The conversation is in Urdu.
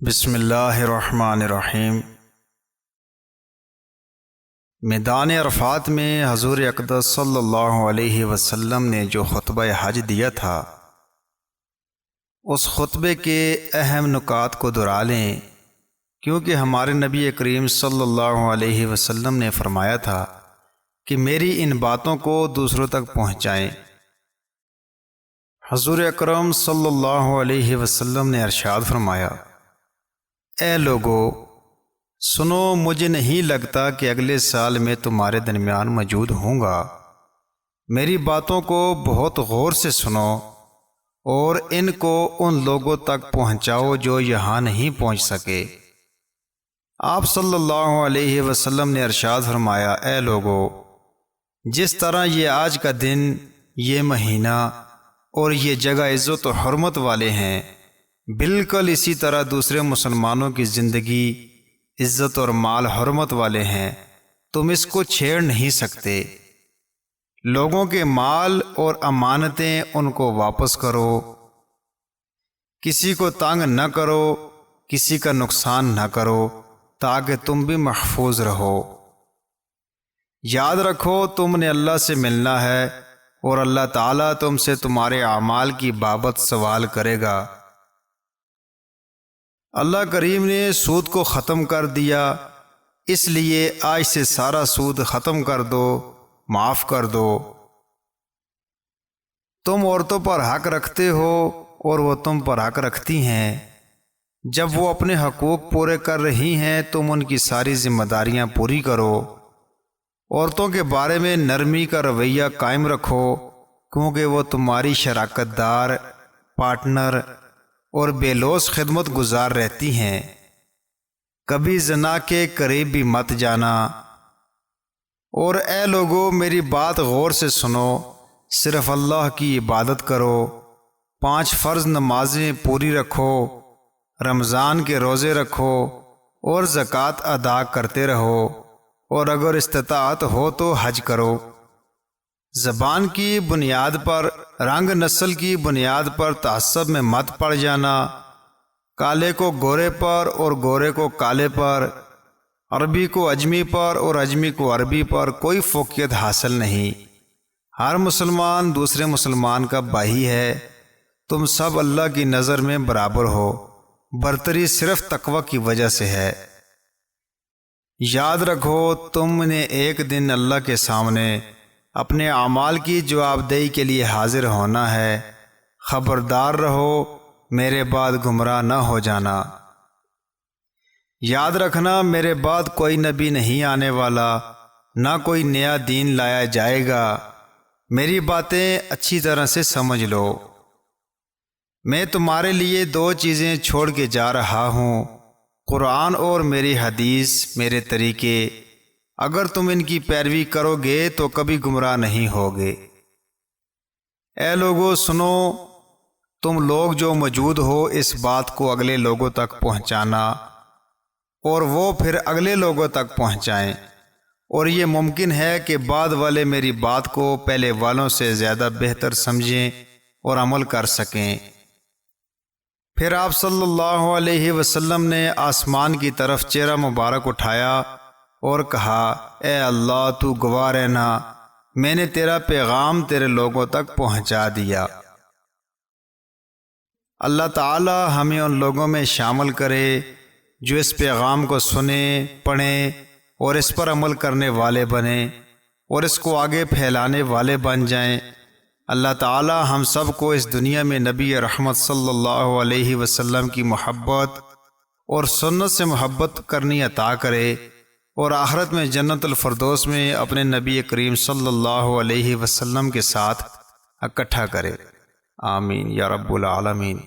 بسم اللہ الرحمن الرحیم۔ میدان عرفات میں حضور اقدس صلی اللہ علیہ وسلم نے جو خطبہ حج دیا تھا، اس خطبے کے اہم نکات کو دہرا لیں، کیونکہ ہمارے نبی کریم صلی اللہ علیہ وسلم نے فرمایا تھا کہ میری ان باتوں کو دوسروں تک پہنچائیں۔ حضور اکرم صلی اللہ علیہ وسلم نے ارشاد فرمایا، اے لوگو سنو، مجھے نہیں لگتا کہ اگلے سال میں تمہارے درمیان موجود ہوں گا۔ میری باتوں کو بہت غور سے سنو اور ان کو ان لوگوں تک پہنچاؤ جو یہاں نہیں پہنچ سکے۔ آپ صلی اللہ علیہ وسلم نے ارشاد فرمایا، اے لوگو، جس طرح یہ آج کا دن، یہ مہینہ اور یہ جگہ عزت و حرمت والے ہیں، بالکل اسی طرح دوسرے مسلمانوں کی زندگی عزت اور مال حرمت والے ہیں۔ تم اس کو چھیڑ نہیں سکتے۔ لوگوں کے مال اور امانتیں ان کو واپس کرو، کسی کو تنگ نہ کرو، کسی کا نقصان نہ کرو، تاکہ تم بھی محفوظ رہو۔ یاد رکھو تم نے اللہ سے ملنا ہے اور اللہ تعالیٰ تم سے تمہارے اعمال کی بابت سوال کرے گا۔ اللہ کریم نے سود کو ختم کر دیا، اس لیے آج سے سارا سود ختم کر دو، معاف کر دو۔ تم عورتوں پر حق رکھتے ہو اور وہ تم پر حق رکھتی ہیں۔ جب وہ اپنے حقوق پورے کر رہی ہیں تم ان کی ساری ذمہ داریاں پوری کرو۔ عورتوں کے بارے میں نرمی کا رویہ قائم رکھو، کیونکہ وہ تمہاری شراکت دار، پارٹنر اور بے لوث خدمت گزار رہتی ہیں۔ کبھی زنا کے قریب بھی مت جانا۔ اور اے لوگو، میری بات غور سے سنو، صرف اللہ کی عبادت کرو، 5 فرض نمازیں پوری رکھو، رمضان کے روزے رکھو اور زکوٰۃ ادا کرتے رہو، اور اگر استطاعت ہو تو حج کرو۔ زبان کی بنیاد پر، رنگ نسل کی بنیاد پر تعصب میں مت پڑ جانا۔ کالے کو گورے پر اور گورے کو کالے پر، عربی کو اجمی پر اور اجمی کو عربی پر کوئی فوقیت حاصل نہیں۔ ہر مسلمان دوسرے مسلمان کا بھائی ہے۔ تم سب اللہ کی نظر میں برابر ہو، برتری صرف تقوی کی وجہ سے ہے۔ یاد رکھو تم نے ایک دن اللہ کے سامنے اپنے اعمال کی جواب دہی کے لیے حاضر ہونا ہے۔ خبردار رہو، میرے بعد گمراہ نہ ہو جانا۔ یاد رکھنا، میرے بعد کوئی نبی نہیں آنے والا، نہ کوئی نیا دین لایا جائے گا۔ میری باتیں اچھی طرح سے سمجھ لو۔ میں تمہارے لیے 2 چیزیں چھوڑ کے جا رہا ہوں، قرآن اور میری حدیث، میرے طریقے۔ اگر تم ان کی پیروی کرو گے تو کبھی گمراہ نہیں ہوگے۔ اے لوگو سنو، تم لوگ جو موجود ہو اس بات کو اگلے لوگوں تک پہنچانا، اور وہ پھر اگلے لوگوں تک پہنچائیں، اور یہ ممکن ہے کہ بعد والے میری بات کو پہلے والوں سے زیادہ بہتر سمجھیں اور عمل کر سکیں۔ پھر آپ صلی اللہ علیہ وسلم نے آسمان کی طرف چہرہ مبارک اٹھایا اور کہا، اے اللہ تو گواہ رہنا، میں نے تیرا پیغام تیرے لوگوں تک پہنچا دیا۔ اللہ تعالی ہمیں ان لوگوں میں شامل کرے جو اس پیغام کو سنیں، پڑھیں اور اس پر عمل کرنے والے بنیں اور اس کو آگے پھیلانے والے بن جائیں۔ اللہ تعالی ہم سب کو اس دنیا میں نبی رحمت صلی اللہ علیہ وسلم کی محبت اور سنت سے محبت کرنی عطا کرے، اور آخرت میں جنت الفردوس میں اپنے نبی کریم صلی اللہ علیہ وسلم کے ساتھ اکٹھا کرے۔ آمین یا رب العالمین۔